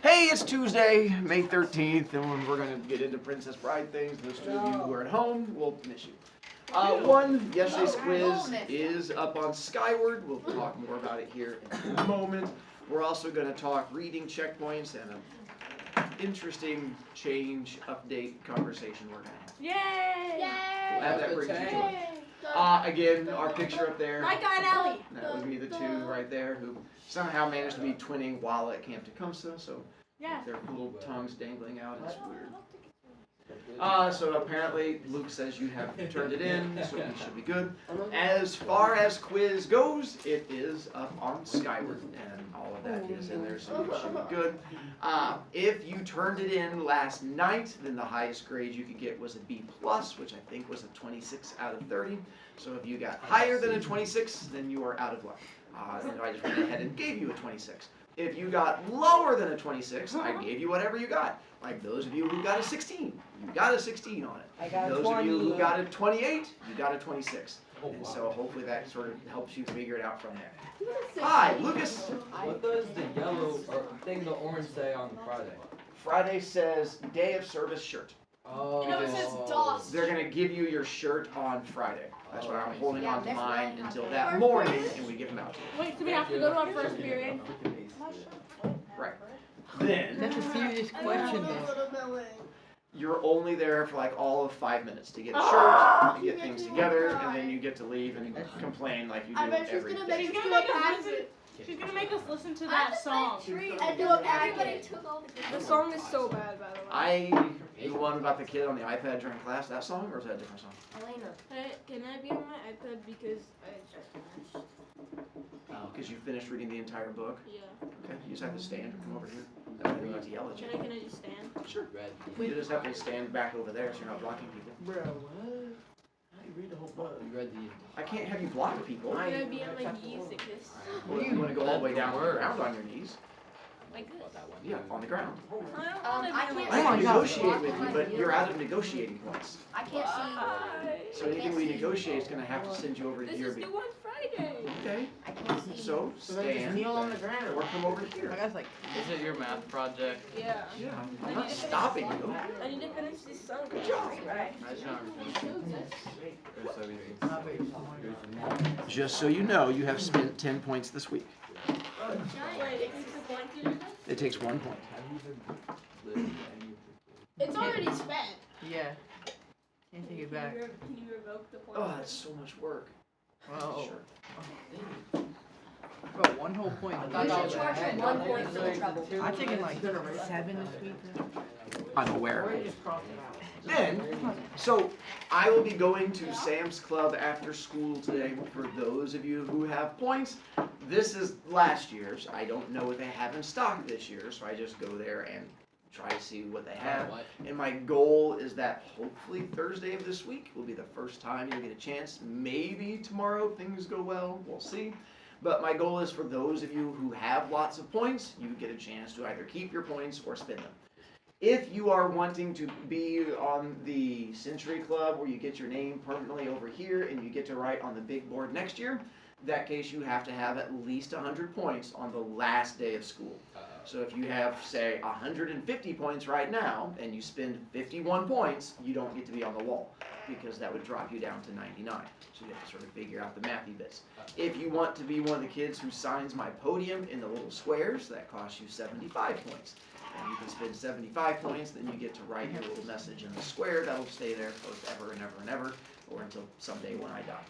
Hey, it's Tuesday, May 13th, and we're going to get into Princess Bride things. Those two of you who are at home will miss you. Yesterday's quiz is up on Skyward. We'll talk more about it here in a moment. We're also going to talk reading checkpoints and an interesting change update conversation we're going to have. Yay! We'll have that bring you joy. Again, our picture up there. Micah and Ellie. That would be the two right there who somehow managed to be twinning while at Camp Tecumseh, so their little tongues dangling out. It's weird. So apparently Luke says you have turned it in, so we should be good. As far as quiz goes, it is up on Skyward, and all of that is in there, so you should be good. If you turned it in last night, then the highest grade you could get was a B+, which I think was a 26 out of 30. So if you got higher than a 26, then you are out of luck. And I just went ahead and gave you a 26. If you got lower than a 26, I gave you whatever you got. Like those of you who got a 16, you got a 16 on it. I got those 20. of you who got a 28, you got a 26. And so hopefully that sort of helps you figure it out from there. Hi, Lucas. What does the yellow thing, the orange say on Friday? Friday says Day of Service shirt. Oh. You know it says DOS. They're going to give you your shirt on Friday. That's why I'm holding on to mine until that morning, and we give them out to you. Wait, so we have to go to our first period? Right. Then, That's a serious question, though. you're only there for like all of 5 minutes to get a shirt, to get things together, and then you get to leave and complain like you do every day. She's gonna make us listen to that song. And do a packet. The song is so bad, by the way. The one about the kid on the iPad during class, that song, or is that a different song? Elena. Hey, can I be on my iPad because I just finished? Oh, because you finished reading the entire book? Yeah. Okay, you just have to stand or come over here. That way they don't have to yell at you. Can I just stand? Sure. You just have to stand back over there so you're not blocking people. Bro, what? I read the whole book. You read the. I can't have you block people. Can I be on my knees like this? Well, if you want to go all the way down to the ground on your knees, Like this? yeah, on the ground. I don't I wanna can't be I Oh can my like God. negotiate with you, but you're out of negotiating points. I can't see. So anything we negotiate is going to have to send you over This here. is due on Friday. Okay, I can't see. so So then just stand kneel on the ground. or come over here. I guess like. Is it your math project? Yeah. Yeah, I'm not stopping you. I need to finish this song. Good job. Right. Nice job. Not very smart. Just so you know, you have spent 10 points this week. Wait, it takes a point to do this? It takes 1 point. It's already spent. Yeah. Can't take it back. Can you revoke the point? Oh, that's so much work. Well, Sure. bro, 1 whole point. You should charge her 1 point for the trouble. I think in like 7 this week. I'm aware. Or just cross it out. Then, so I will be going to Sam's Club after school today for those of you who have points. This is last year's. I don't know what they have in stock this year, so I just go there and try to see what they have. And my goal is that hopefully Thursday of this week will be the first time you'll get a chance. Maybe tomorrow if things go well, we'll see. But my goal is for those of you who have lots of points, you get a chance to either keep your points or spend them. If you are wanting to be on the Century Club where you get your name permanently over here and you get to write on the big board next year, in that case you have to have at least 100 points on the last day of school. So if you have, say, 150 points right now and you spend 51 points, you don't get to be on the wall because that would drop you down to 99. So you have to sort of figure out the mathy bits. If you want to be one of the kids who signs my podium in the little squares, that costs you 75 points. And you can spend 75 points, then you get to write your little message in the square. That'll stay there forever and ever and ever, or until someday when I die.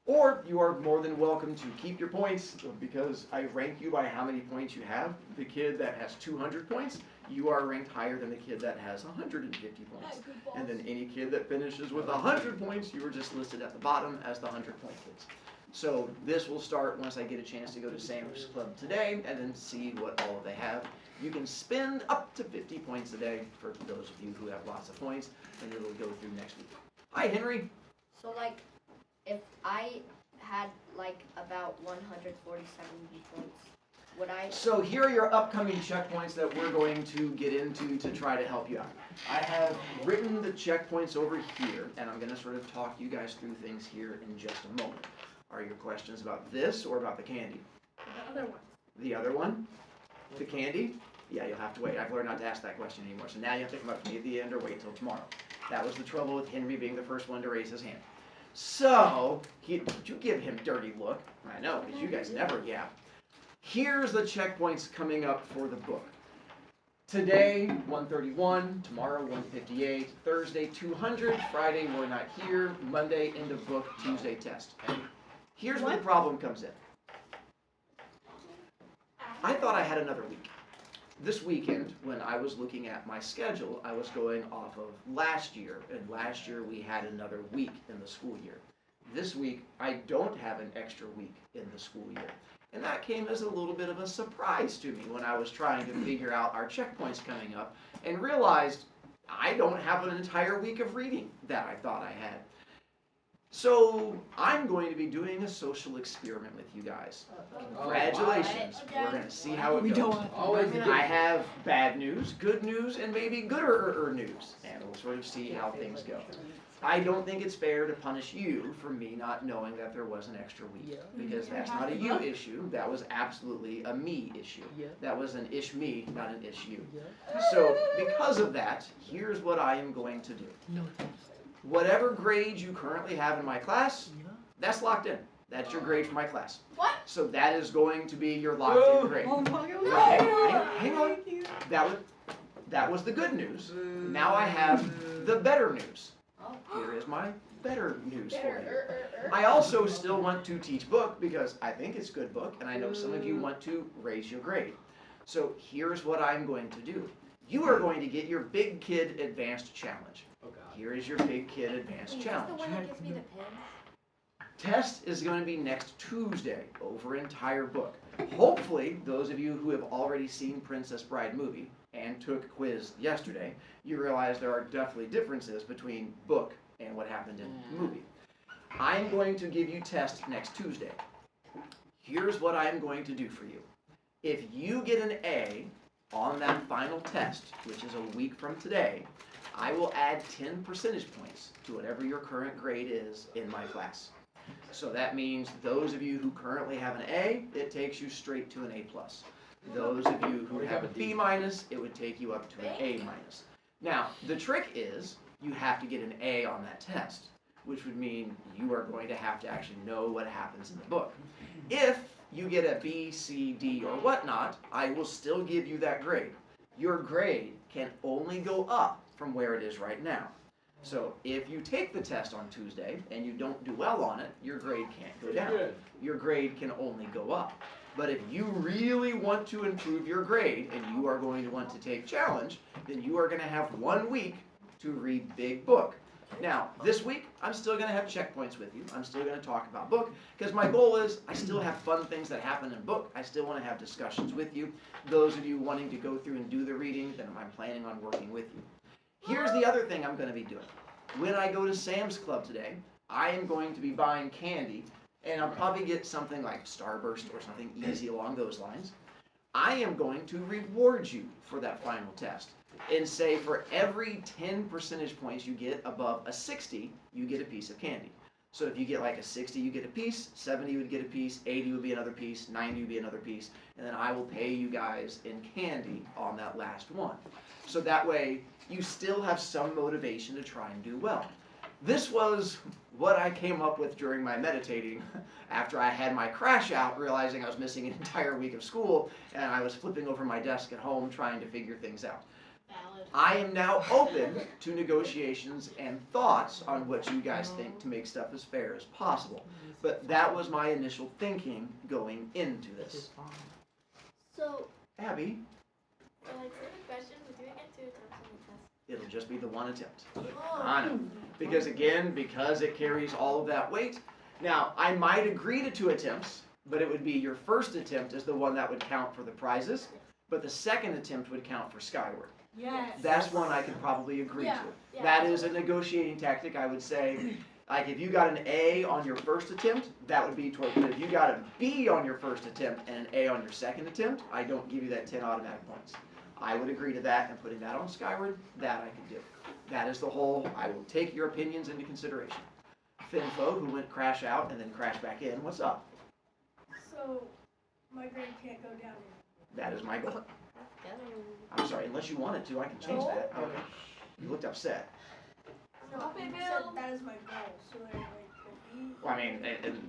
Or you are more than welcome to keep your points, because I rank you by how many points you have. The kid that has 200 points, you are ranked higher than the kid that has 150 points. And then any kid that finishes with 100 points, you are just listed at the bottom as the 100-point kids. So this will start once I get a chance to go to Sam's Club today and then see what all they have. You can spend up to 50 points a day for those of you who have lots of points, and it'll go through next week. Hi, Henry. So like, if I had like about 147 points, would I? So here are your upcoming checkpoints that we're going to get into to try to help you out. I have written the checkpoints over here, and I'm going to sort of talk you guys through things here in just a moment. Are your questions about this or about the candy? The other one. The other one? The candy? Yeah, you'll have to wait. I've learned not to ask that question anymore. So now you have to come up to me at the end or wait till tomorrow. That was the trouble with Henry being the first one to raise his hand. So, did you give him dirty look? I know, because you guys never yap. Here's the checkpoints coming up for the book. Today, 131, tomorrow, 158, Thursday, 200, Friday, we're not here, Monday, end of book, Tuesday, test. Here's where the problem comes in. I thought I had another week. This weekend, when I was looking at my schedule, I was going off of last year, and last year we had another week in the school year. This week, I don't have an extra week in the school year. And that came as a little bit of a surprise to me when I was trying to figure out our checkpoints coming up and realized I don't have an entire week of reading that I thought I had. So I'm going to be doing a social experiment with you guys. Congratulations. We're going to see how it goes. Always I have bad news, good news, and maybe gooder news. And we'll sort of see how things go. I don't think it's fair to punish you for me not knowing that there was an extra week. Because that's not a you issue. That was absolutely a me issue. That was an ish me, not an ish you. So because of that, here's what I am going to do. Whatever grade you currently have in my class, that's locked in. That's your grade for my class. What? So that is going to be your locked in grade. Hang on. That was the good news. Now I have the better news. Here is my better news for you. I also still want to teach book because I think it's good book, and I know some of you want to raise your grade. So here's what I'm going to do. You are going to get your Big Kid Advanced Challenge. Here is your Big Kid Advanced Challenge. The one that gives me the pins? Test is going to be next Tuesday over entire book. Hopefully, those of you who have already seen Princess Bride movie and took quiz yesterday, you realize there are definitely differences between book and what happened in the movie. I'm going to give you test next Tuesday. Here's what I'm going to do for you. If you get an A on that final test, which is a week from today, I will add 10 percentage points to whatever your current grade is in my class. So that means those of you who currently have an A, it takes you straight to an A+. Those of you who have a B-, it would take you up to an A-. Now, the trick is you have to get an A on that test, which would mean you are going to have to actually know what happens in the book. If you get a B, C, D, or whatnot, I will still give you that grade. Your grade can only go up from where it is right now. So if you take the test on Tuesday and you don't do well on it, your grade can't go down. Your grade can only go up. But if you really want to improve your grade and you are going to want to take challenge, then you are going to have 1 week to read big book. Now, this week, I'm still going to have checkpoints with you. I'm still going to talk about book because my goal is I still have fun things that happen in book. I still want to have discussions with you. Those of you wanting to go through and do the reading, then I'm planning on working with you. Here's the other thing I'm going to be doing. When I go to Sam's Club today, I am going to be buying candy, and I'll probably get something like Starburst or something easy along those lines. I am going to reward you for that final test and say for every 10 percentage points you get above a 60, you get a piece of candy. So if you get like a 60, you get a piece, 70 you would get a piece, 80 would be another piece, 90 would be another piece, and then I will pay you guys in candy on that last one. So that way, you still have some motivation to try and do well. This was what I came up with during my meditating after I had my crash out, realizing I was missing an entire week of school, and I was flipping over my desk at home trying to figure things out. Valid. I am now open to negotiations and thoughts on what you guys think to make stuff as fair as possible. But that was my initial thinking going into this. So, Abby, like certain questions, we do get 2 attempts on the test. it'll just be the one attempt. Oh. I know. Because again, because it carries all of that weight. Now, I might agree to 2 attempts, but it would be your first attempt is the one that would count for the prizes, but the second attempt would count for Skyward. Yes. That's one I could probably agree to. Yeah. That is a negotiating tactic, I would say. Like if you got an A on your first attempt, that would be toward, but if you got a B on your first attempt and an A on your second attempt, I don't give you that 10 automatic points. I would agree to that, and putting that on Skyward, that I could do. That is the whole, I will take your opinions into consideration. Finfo, who went crash out and then crash back in, what's up? So, my grade can't go down. That is my goal. I'm sorry, unless you wanted to, I can change that. Okay. You looked upset. No, you said that is my goal. So like Well, I mean,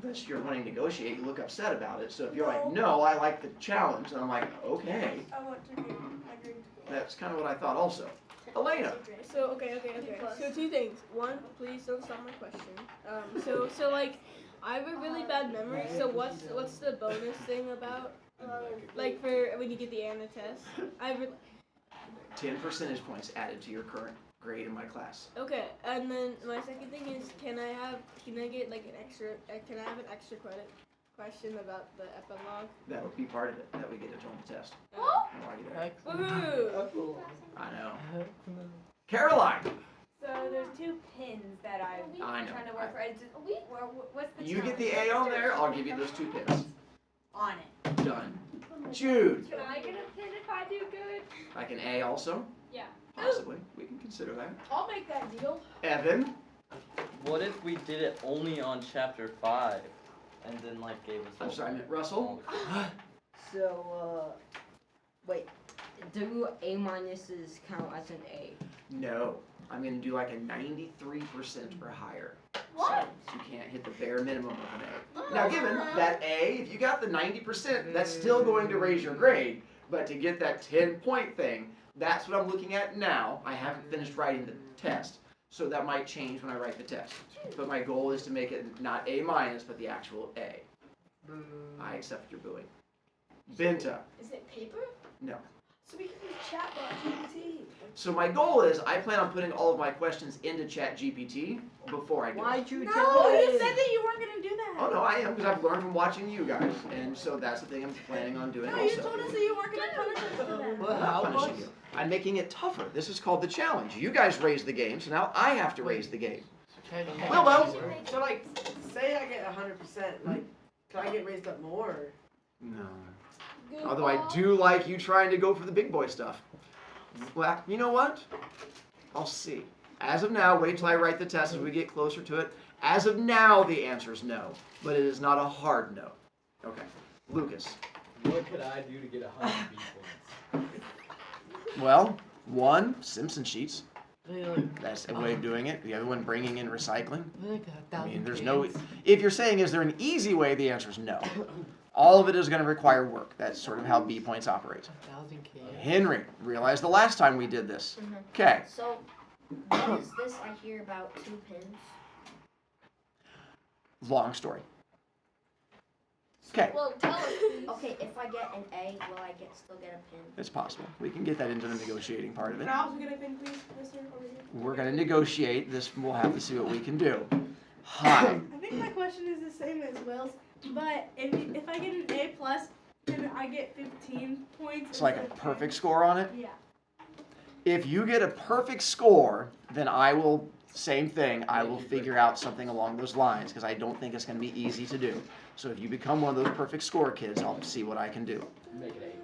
unless you're wanting to negotiate, you look upset about it. So if you're like, no, I like the challenge, and I'm like, okay. I want to be agreed to go. That's kind of what I thought also. Elena. So okay. So two things. One, please don't stop my question. So like, I have a really bad memory. So what's the bonus thing about? Like for when you get the ANA test, 10 percentage points added to your current grade in my class. Okay, and then my second thing is, can I get like an extra? Can I have an extra credit question about the epilogue? That would be part of it, that we get it on the test. Oh. No idea. Woohoo! I know. Caroline. So there's 2 pins that I'm I know. trying to work for. What's the You get the challenge? A on there, I'll give you those 2 pins. On it. Done. Jude. Can I get a pin if I do good? Like an A also? Yeah. Possibly. We can consider that. I'll make that deal. Evan. What if we did it only on chapter 5 and then like gave us I'm sorry, I meant Russell. So, wait, do A minuses count as an A? No. I'm going to do like a 93% or higher. What? So you can't hit the bare minimum of an A. Now given that A, if you got the 90%, that's still going to raise your grade. But to get that 10-point thing, that's what I'm looking at now. I haven't finished writing the test. So that might change when I write the test. But my goal is to make it not A minus, but the actual A. I accept your booing. Binta. Is it paper? No. So we can use chatbot GPT. So my goal is I plan on putting all of my questions into ChatGPT before I do it. Why'd you No, tell you me? said that you weren't gonna do that. Oh no, I am, because I've learned from watching you guys. And so that's the thing I'm planning on doing No, also. you told us that you weren't gonna punish us for that. Well, I'm not how punishing much? you. I'm making it tougher. This is called the challenge. You guys raised the game, so now I have to raise the game. Willow. So like, say I get 100%, like, can I get raised up more? No. Although I do like you trying to go for the big boy stuff. Well, you know what? I'll see. As of now, wait till I write the test as we get closer to it. As of now, the answer is no, but it is not a hard no. Okay. Lucas. What could I do to get 100 B points? Well, one, Simpson sheets. That's a way of doing it. The other one, bringing in recycling. I mean, there's no. If you're saying, is there an easy way? The answer is no. All of it is going to require work. That's sort of how B points operate. 1,000 kids. Henry, realize the last time we did this. Okay. So, what is this I hear about 2 pins? Long story. Okay. Well, tell us, please. Okay, if I get an A, will I still get a pin? It's possible. We can get that into the negotiating part of it. Can I also get a pin, please, mister, over here? We're going to negotiate. This we'll have to see what we can do. Hi. I think my question is the same as Will's, but if I get an A plus, then I get 15 points. It's like a instead of perfect score on it. 10. Yeah. If you get a perfect score, then I will, same thing, I will figure out something along those lines because I don't think it's going to be easy to do. So if you become one of those perfect score kids, I'll see what I can do. Make it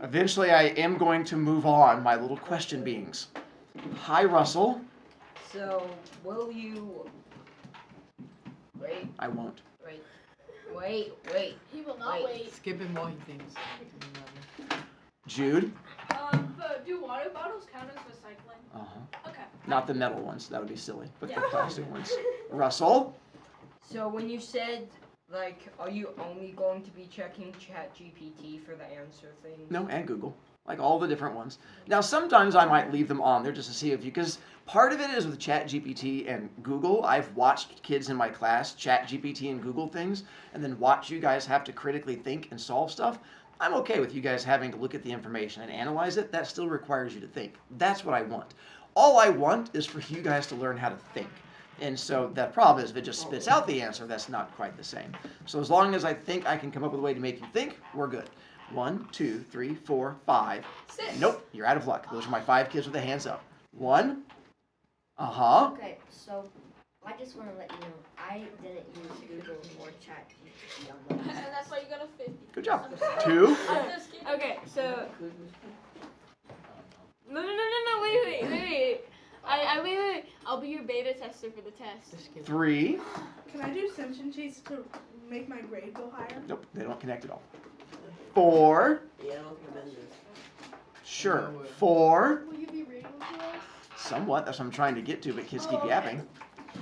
A+. Eventually, I am going to move on, my little question beings. Hi, Russell. So, will you... Wait, I won't. wait. He will not wait. Skip him while he thinks. Jude. But do water bottles count as recycling? Uh-huh. Okay. Not the metal ones. That would be silly. But the plastic ones. Russell. So when you said, like, are you only going to be checking ChatGPT for the answer thing? No, and Google. Like all the different ones. Now, sometimes I might leave them on there just to see if you, because part of it is with ChatGPT and Google. I've watched kids in my class ChatGPT and Google things, and then watch you guys have to critically think and solve stuff. I'm okay with you guys having to look at the information and analyze it. That still requires you to think. That's what I want. All I want is for you guys to learn how to think. And so that problem is if it just spits out the answer, that's not quite the same. So as long as I think I can come up with a way to make you think, we're good. 1, 2, 3, 4, 5. 6. Nope, you're out of luck. Those are my 5 kids with their hands up. 1. Uh-huh. Okay, so I just want to let you know, I didn't use Google or ChatGPT on the And that's why you got a 50. Good job. 2. I'm just kidding. Okay, so no, wait. Wait. I'll be your beta tester for the test. 3. Can I do Simpson cheats to make my grade go higher? Nope, they don't connect at all. 4. Yeah, I don't think Sure. 4. Will you be reading to us? Somewhat. That's what I'm trying to get to, but kids keep yapping.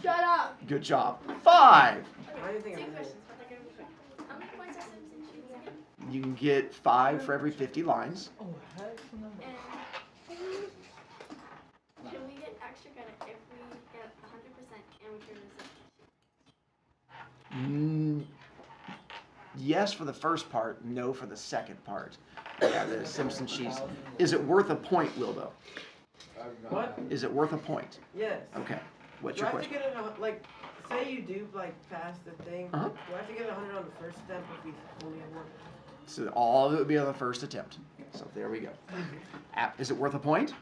Shut up. Good job. 5. I didn't think I'm gonna. How many points are Simpson sheets again? You can get 5 for every 50 lines. Oh, heck no. And can we get extra credit if we get 100% and we turn this? Yes for the first part, no for the second part. Yeah, the Simpson sheets. Is it worth a point, Wilbo? What? Is it worth a point? Yes. Okay. What's Do your I have to question? get it, like, say you do, like, pass the thing, Uh-huh. do I have to get 100 on the first attempt if we only have one? So all of it would be on the first attempt. So there we go. Is it worth a point?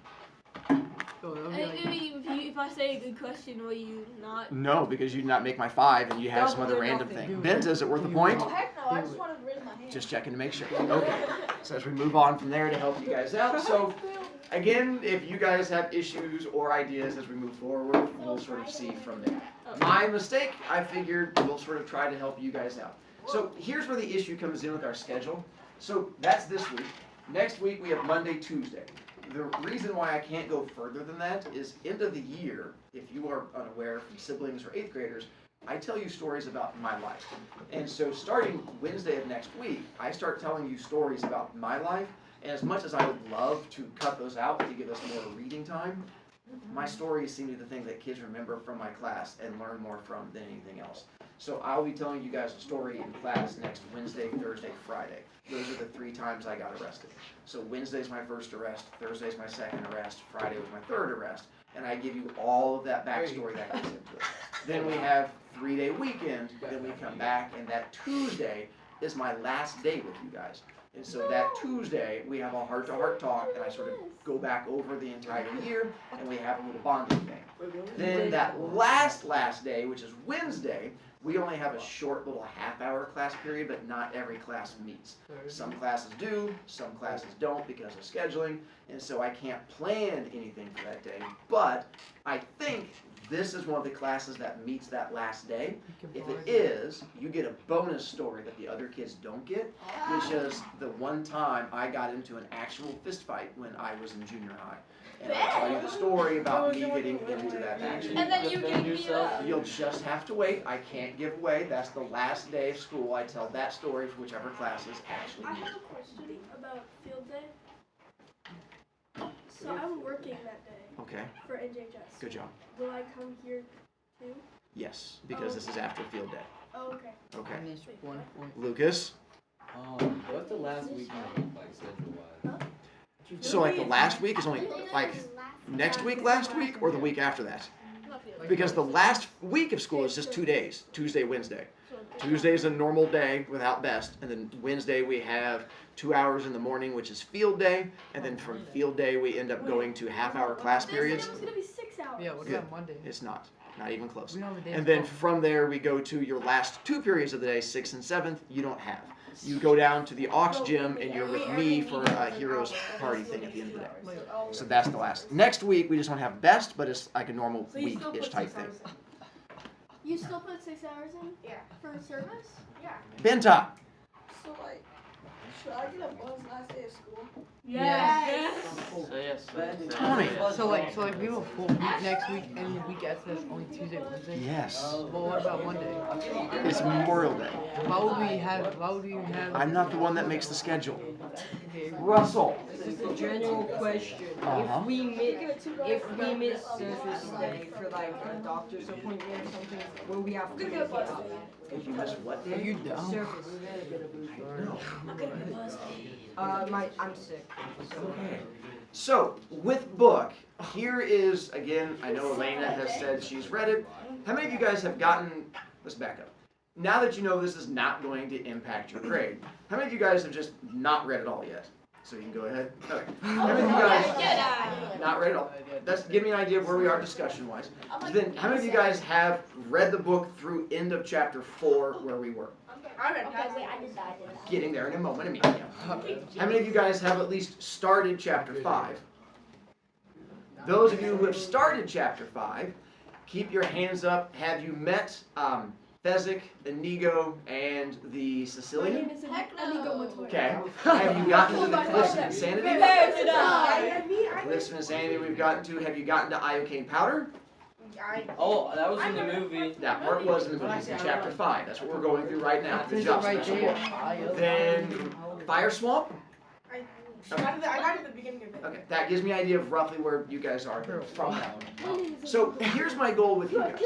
Oh, that would I be like, mean, if I say a good question, will you not? No, because you did not make my 5 and you have some other Double or random nothing. thing. Do Benta, it. is it worth a Do point? it. Heck no, I Do just it. wanted to raise my hand. Just checking to make sure. Okay. So as we move on from there to help you guys out. So again, if you guys have issues or ideas as we move forward, we'll sort of see from there. My mistake, I figured we'll sort of try to help you guys out. So here's where the issue comes in with our schedule. So that's this week. Next week we have Monday, Tuesday. The reason why I can't go further than that is end of the year, if you are unaware from siblings or 8th graders, I tell you stories about my life. And so starting Wednesday of next week, I start telling you stories about my life. And as much as I would love to cut those out to give us more reading time, my stories seem to be the thing that kids remember from my class and learn more from than anything else. So I'll be telling you guys a story in class next Wednesday, Thursday, Friday. Those are the 3 times I got arrested. So Wednesday's my first arrest, Thursday's my second arrest, Friday was my 3rd arrest, and I give you all of that backstory that goes into it. Then we have 3-day weekend, then we come back, and that Tuesday is my last day with you guys. And so that Tuesday, we have a heart-to-heart talk, and I sort of go back over the entire year, and we have a little bonding thing. Then that last day, which is Wednesday, we only have a short little half-hour class period, but not every class meets. Some classes do, some classes don't because of scheduling, and so I can't plan anything for that day. But I think this is one of the classes that meets that last day. If it is, you get a bonus story that the other kids don't get, which is the one time I got into an actual fist fight when I was in junior high. And I'll tell you the story about me getting into that action. And then you Defend gave me yourself. up. You'll just have to wait. I can't give away. That's the last day of school. I tell that story for whichever classes actually I meet. have a question about field day. So I'm working that day Okay, for NJHS. good job. Will I come here too? Yes, because this is after field day. Oh, okay. Okay. minus 1 point. Lucas? What's the last weekend like schedule-wise? So like the last week is only like next week, last week, or the week after that? Not field day. Because the last week of school is just 2 days, Tuesday, Wednesday. Tuesday is a normal day without best, and then Wednesday we have 2 hours in the morning, which is field day, and then from field day we end up going to half-hour class They said periods. it was gonna be 6 hours. Yeah, what Good. about Monday? It's not even close. We don't have a day And of then school. from there we go to your last 2 periods of the day, 6th and 7th, you don't have. You go down to the aux gym and you're with me for a heroes party thing at the end of the day. So that's the last. Next week we just don't have best, but it's like a normal So you still week-ish put type 6 thing. hours in? You still put 6 hours in? Yeah. For service? Yeah. Benta! So like, should I get a buzz last day of school? Yes. So yes. Tommy. So like we have a full week next week, and the week after that's only Tuesday, Wednesday. Yes. Well, what about Monday? It's Memorial Day. Why would we even have? I'm not the one that makes the schedule. Okay, Russell. this is a general question. Uh-huh. If we miss surface day for like a doctor's appointment or something, will we have to make it up? If you miss what Are day? you dumb? Surface. I'm sick. Okay. So, with book, here is, again, I know Elena has said she's read it. How many of you guys have gotten, let's back up. Now that you know this is not going to impact your grade, how many of you guys have just not read it all yet? So you can go ahead. Okay. How many of you guys not read it all? That's give me an idea of where we are discussion-wise. Then, how many of you guys have read the book through end of chapter 4 where we were? Okay, wait, I did that. Getting there in a moment, Amelia. How many of you guys have at least started chapter 5? Those of you who have started chapter 5, keep your hands up. Have you met Fezzik, Inigo, and the Sicilian. Heck no. Okay. Have you gotten to the Cliffs of Insanity? Prepare to die. Cliffs of Insanity we've gotten to. Have you gotten to iocane powder? Oh, that was in the movie. That part was in the movie, in chapter 5. That's what we're going through right now. Good job, special book. Then Fire Swamp. I got it at the beginning of it. Okay, that gives me an idea of roughly where you guys are from that one. So here's my goal with you guys.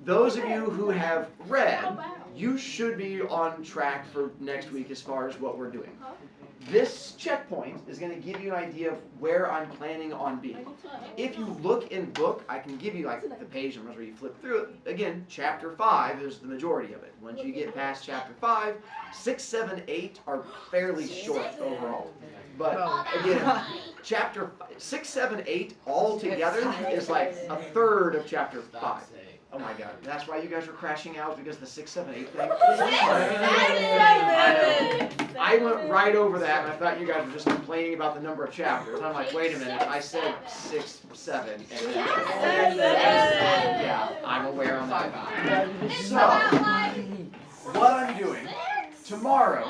Those of you who have read, you should be on track for next week as far as what we're doing. This checkpoint is going to give you an idea of where I'm planning on being. If you look in book, I can give you like the page numbers where you flip through it. Again, chapter 5 is the majority of it. Once you get past chapter 5, 6, 7, 8 are fairly short overall. But again, chapter 6, 7, 8 all together is like a third of chapter 5. Oh my god, that's why you guys were crashing out because the 6, 7, 8 thing? I went right over that and I thought you guys were just complaining about the number of chapters. And I'm like, wait a minute, I said 6, 7. And then, yeah, I'm aware on that. So, what I'm doing, tomorrow,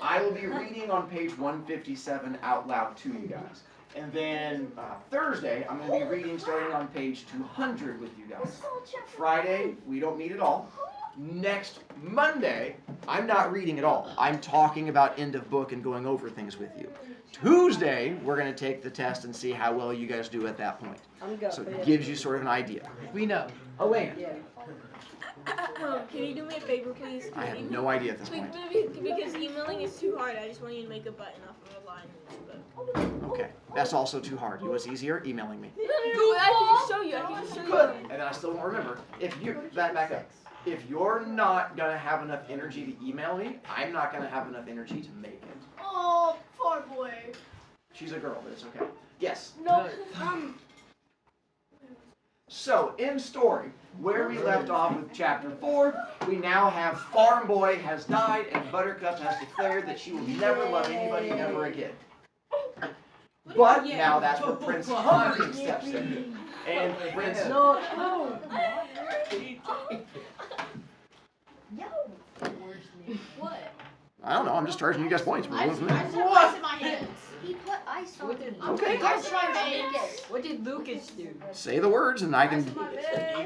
I will be reading on page 157 out loud to you guys. And then Thursday, I'm going to be reading starting on page 200 with you guys. Friday, we don't need it all. Next Monday, I'm not reading at all. I'm talking about end of book and going over things with you. Tuesday, we're going to take the test and see how well you guys do at that point. So it gives you sort of an idea. We know. Elena, Can you do me a favor, please? I have no idea at this point. Because emailing is too hard. I just want you to make a button off of a line. Okay, that's also too hard. You know what's easier? Emailing me. No, I can just show you. Good. And then I still won't remember. If you back up. If you're not gonna have enough energy to email me, I'm not gonna have enough energy to make it. Oh, poor boy. She's a girl, but it's okay. Yes. No, So in story, where we left off with chapter 4, we now have Farm Boy has died and Buttercup has declared that she will never love anybody ever again. But now that's where Prince Humperdinck steps in. And Prince What? I don't know, I'm just charging you guys points. We're moving from there. ice in my hands. He put ice on it. Okay. What did Lucas do? Say the words and I can,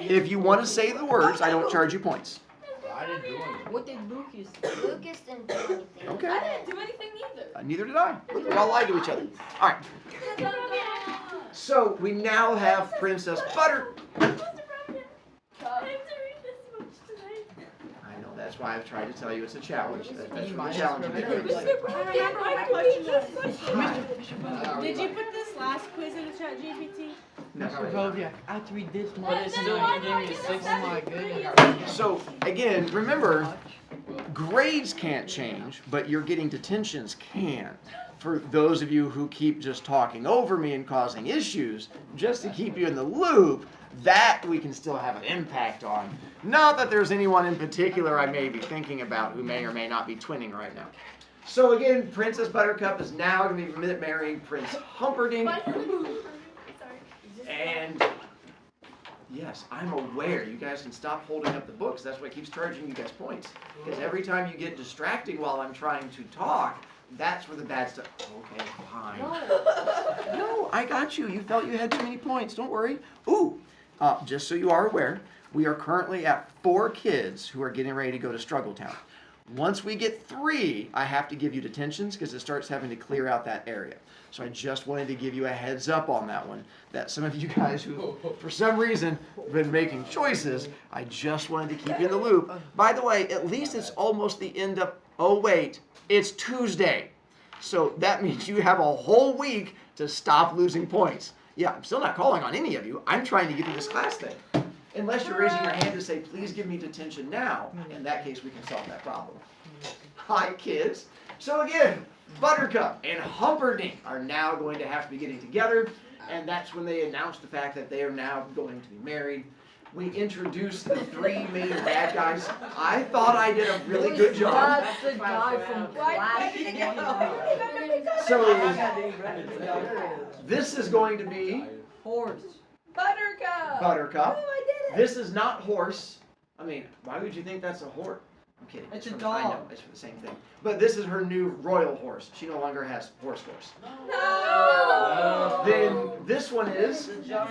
if you want to say the words, I don't charge you points. I didn't do anything. What did Lucas do? Lucas didn't do anything. Okay. I didn't do anything either. Neither did I. We all lied to each other. Alright. So we now have Princess Butter. I know, that's why I've tried to tell you it's a challenge. That's what the challenge you get. Did you put this last quiz in the chat GPT? No. Brovicast, after we did But it's still, you gave me 6. Oh my goodness. So again, remember, grades can't change, but your getting detentions can. For those of you who keep just talking over me and causing issues, just to keep you in the loop, that we can still have an impact on. Not that there's anyone in particular I may be thinking about who may or may not be twinning right now. So again, Princess Buttercup is now going to be marrying Prince Humperdinck. And yes, I'm aware. You guys can stop holding up the books. That's what keeps charging you guys points. Because every time you get distracting while I'm trying to talk, that's where the bad stuff. Okay, fine. No, I got you. You felt you had too many points. Don't worry. Ooh, just so you are aware, we are currently at 4 kids who are getting ready to go to Struggle Town. Once we get 3, I have to give you detentions because it starts having to clear out that area. So I just wanted to give you a heads up on that one. That some of you guys who, for some reason, have been making choices, I just wanted to keep you in the loop. By the way, at least it's almost the end of, oh wait, it's Tuesday. So that means you have a whole week to stop losing points. Yeah, I'm still not calling on any of you. I'm trying to get through this class thing. Unless you're raising your hand to say, please give me detention now. In that case, we can solve that problem. Hi, kids. So again, Buttercup and Humperdinck are now going to have to be getting together. And that's when they announce the fact that they are now going to be married. We introduced the 3 main bad guys. I thought I did a really good job. That's the guy from Flash. So this is going to be Horse. Buttercup. Buttercup. Oh, I did it. This is not Horse. I mean, why would you think that's a horse? I'm kidding. It's a from, dog. I know, it's for the same thing. But this is her new royal horse. She no longer has horse. No. Then this one is. Yeah.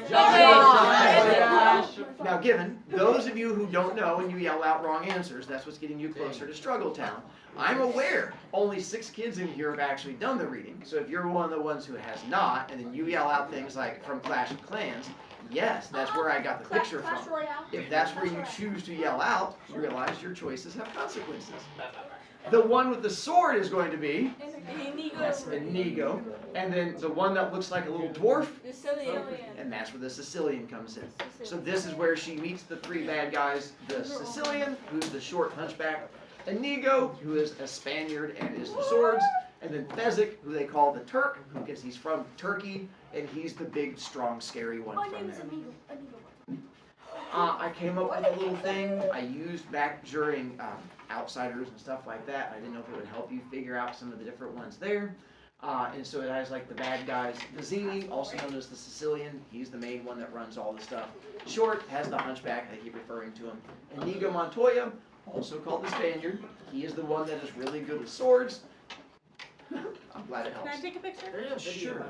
Now, given those of you who don't know and you yell out wrong answers, that's what's getting you closer to Struggle Town. I'm aware only 6 kids in here have actually done the reading. So if you're one of the ones who has not, and then you yell out things like from Clash of Clans, yes, that's where I got the picture Clash from. Royale. If that's where you choose to yell out, realize your choices have consequences. The one with the sword is going to be, that's Inigo, and then the one that looks like a little dwarf, and that's where the Sicilian comes in. So this is where she meets the 3 bad guys, the Sicilian, who's the short hunchback, Inigo, who is a Spaniard and is the swords, and then Fezzik, who they call the Turk, because he's from Turkey, and he's the big, strong, scary one from there. I came up with a little thing I used back during Outsiders and stuff like that. I didn't know if it would help you figure out some of the different ones there. And so it has like the bad guys. Vizzini, also known as the Sicilian, he's the main one that runs all the stuff. Short has the hunchback, I keep referring to him. Inigo Montoya, also called the Spaniard, he is the one that is really good with swords. I'm glad it helps. Can I take a picture? Sure.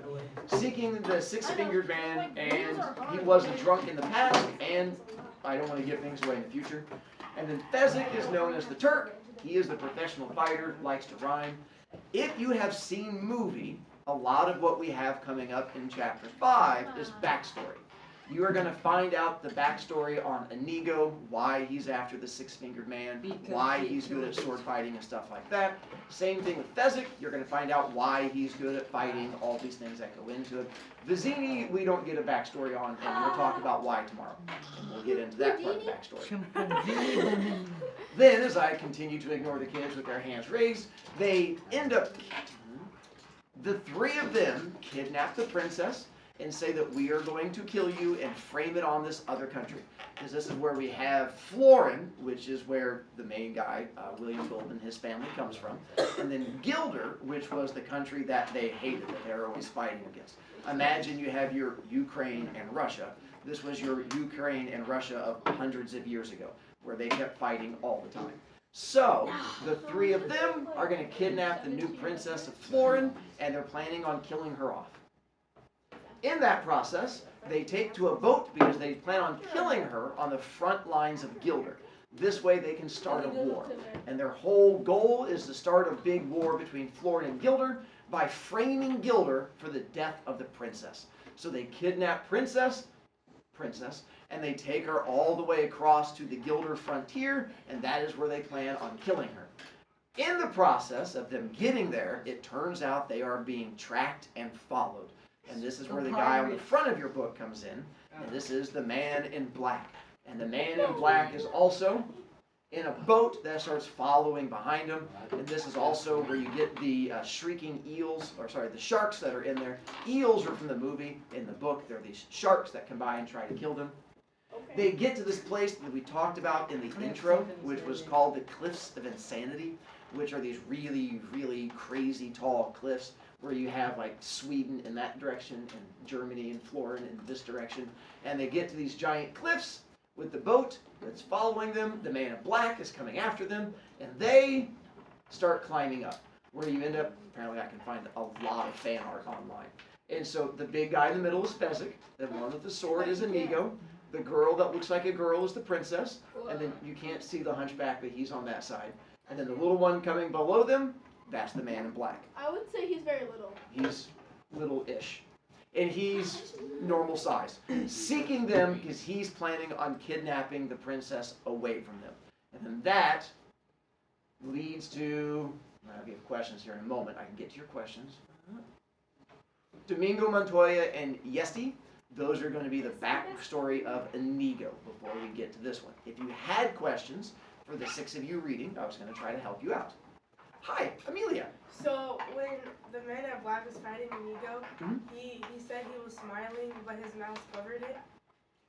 Seeking the 6-fingered man, and he was a drunk in the past, and I don't want to give things away in the future. And then Fezzik is known as the Turk. He is the professional fighter, likes to rhyme. If you have seen movie, a lot of what we have coming up in chapter 5 is backstory. You are going to find out the backstory on Inigo, why he's after the 6-fingered man, why he's good at sword fighting and stuff like that. Same thing with Fezzik, you're going to find out why he's good at fighting, all these things that go into it. Vizzini, we don't get a backstory on, and we'll talk about why tomorrow. And we'll get into that part of the backstory. Then, as I continue to ignore the kids with their hands raised, they end up, the 3 of them kidnap the princess, and say that we are going to kill you and frame it on this other country. Because this is where we have Florin, which is where the main guy, William Goldman, his family comes from. And then Gilder, which was the country that they hated, that they were always fighting against. Imagine you have your Ukraine and Russia. This was your Ukraine and Russia of hundreds of years ago, where they kept fighting all the time. So, the 3 of them are going to kidnap the new princess of Florin, and they're planning on killing her off. In that process, they take to a boat because they plan on killing her on the front lines of Gilder. This way they can start a war. And their whole goal is to start a big war between Florin and Gilder by framing Gilder for the death of the princess. So they kidnap princess, and they take her all the way across to the Gilder frontier, and that is where they plan on killing her. In the process of them getting there, it turns out they are being tracked and followed. And this is where the guy on the front of your book comes in, and this is the man in black. And the man in black is also in a boat that starts following behind him, and this is also where you get the shrieking eels, or sorry, the sharks that are in there. Eels are from the movie. In the book, they're these sharks that come by and try to kill them. They get to this place that we talked about in the intro, which was called the Cliffs of Insanity, which are these really, really crazy tall cliffs where you have like Sweden in that direction and Germany and Florin in this direction. And they get to these giant cliffs with the boat that's following them. The man in black is coming after them, and they start climbing up, where you end up, apparently I can find a lot of fan art online. And so the big guy in the middle is Fezzik, the one with the sword is Inigo, the girl that looks like a girl is the princess, and then you can't see the hunchback, but he's on that side. And then the little one coming below them, that's the man in black. I would say he's very little. He's little-ish. And he's normal size. Seeking them because he's planning on kidnapping the princess away from them. And then that leads to, I'll give questions here in a moment. I can get to your questions. Domingo Montoya and Yesti, those are going to be the backstory of Inigo before we get to this one. If you had questions for the 6 of you reading, I was going to try to help you out. Hi, Amelia. So when the man in black was fighting Inigo, Mhm. he said he was smiling, but his mouth covered it.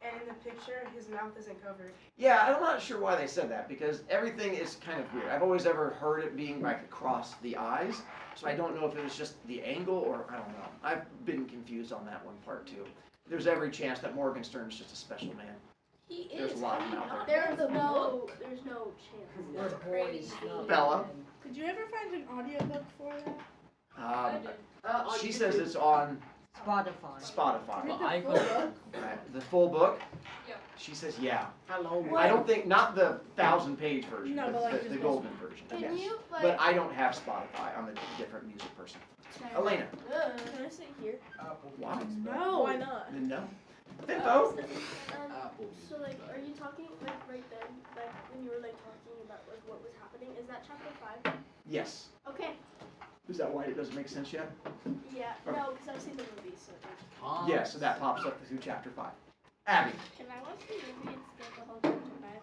And in the picture, his mouth isn't covered. Yeah, I'm not sure why they said that, because everything is kind of weird. I've always ever heard it being like across the eyes, so I don't know if it was just the angle or I don't know. I've been confused on that one part too. There's every chance that Morgenstern's just a special man. He There's a lot of them out There's no chance. We're boys, not Bella. men. Could you ever find an audiobook for that? She says it's on Spotify. Spotify. Read I the full could- book? Right. The full book? Yeah. She says yeah. Hello. I don't think, not the 1,000-page version, No, but but like the just this golden version. Can Yes. you like? But I don't have Spotify. I'm a different music person. Elena. Can I sit here? Why? No. Why not? No. Info? So like, are you talking like right then, like when you were like talking about like what was happening? Is that chapter 5? Yes. Okay. Is that why it doesn't make sense yet? Yeah. Okay. No, because I've seen the movie, so. Yeah, so that pops up through chapter 5. Abby. Can I watch the movie and skip the whole chapter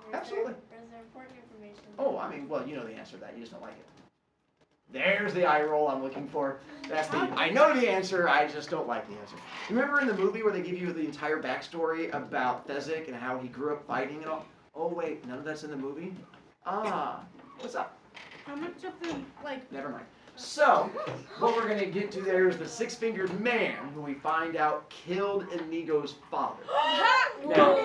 5? Or Absolutely. Is there important information? Oh, I mean, well, you know the answer to that. You just don't like it. There's the eye roll I'm looking for. That's the, I know the answer, I just don't like the answer. Remember in the movie where they give you the entire backstory about Fezzik and how he grew up fighting and all? Oh, wait, none of that's in the movie? Ah, what's up? How much of the, like, Never mind. So, what we're going to get to there is the six-fingered man who we find out killed Inigo's father. Now,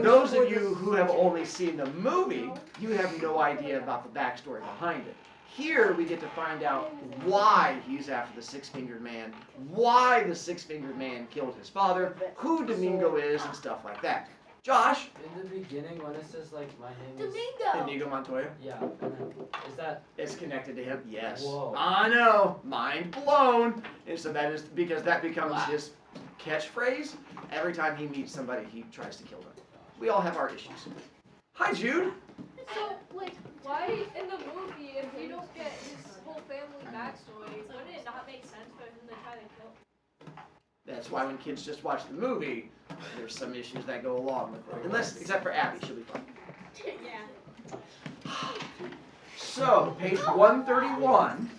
those of you who have only seen the movie, you have no idea about the backstory behind it. Here we get to find out why he's after the six-fingered man, why the six-fingered man killed his father, who Domingo is, and stuff like that. Josh? In the beginning, when it says like my name is. Domingo. Inigo Montoya? Yeah. And then, is that? It's connected to him, yes. Whoa. I know, mind blown. And so that is because that becomes his catchphrase. Every time he meets somebody, he tries to kill them. We all have our issues. Hi, Jude. So, like, why in the movie, if you don't get his whole family backstory, wouldn't it not make sense for him to try to kill? That's why when kids just watch the movie, there's some issues that go along with it. Except for Abby, she'll be fine. Yeah. So, page 131.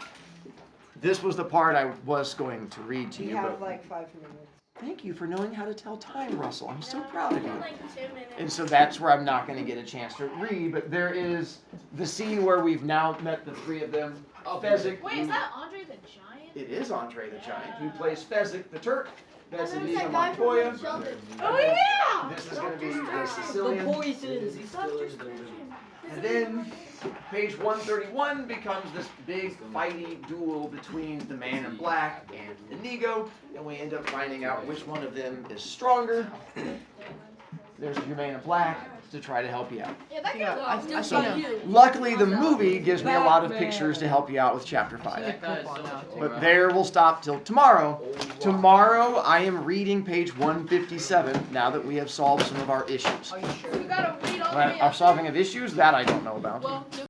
This was the part I was going to read to We you. have But like 5 minutes. thank you for knowing how to tell time, Russell. I'm so proud of you. Like 2 minutes. And so that's where I'm not going to get a chance to read, but there is the scene where we've now met the three of them. Fezzik. Wait, is that Andre the Giant? It is Andre the Giant, who plays Fezzik the Turk. That's And there's Inigo that guy from Montoya. the Sheldon. oh yeah! This is going to be the The Sicilian. poison. Is he still in the building? And then page 131 becomes this big fighty duel between the man in black and Inigo, and we end up finding out which one of them is stronger. There's your man in black to try to help you out. Yeah, that Yeah, guy's I So, know. luckily the movie gives me a lot of Batman. pictures to help you out with chapter 5. That guy is so much But older. there we'll stop till tomorrow. Tomorrow I am reading page 157 now that we have solved some of our issues. Are you sure? We gotta read all the way Our up. solving of issues, that I don't know about. Well,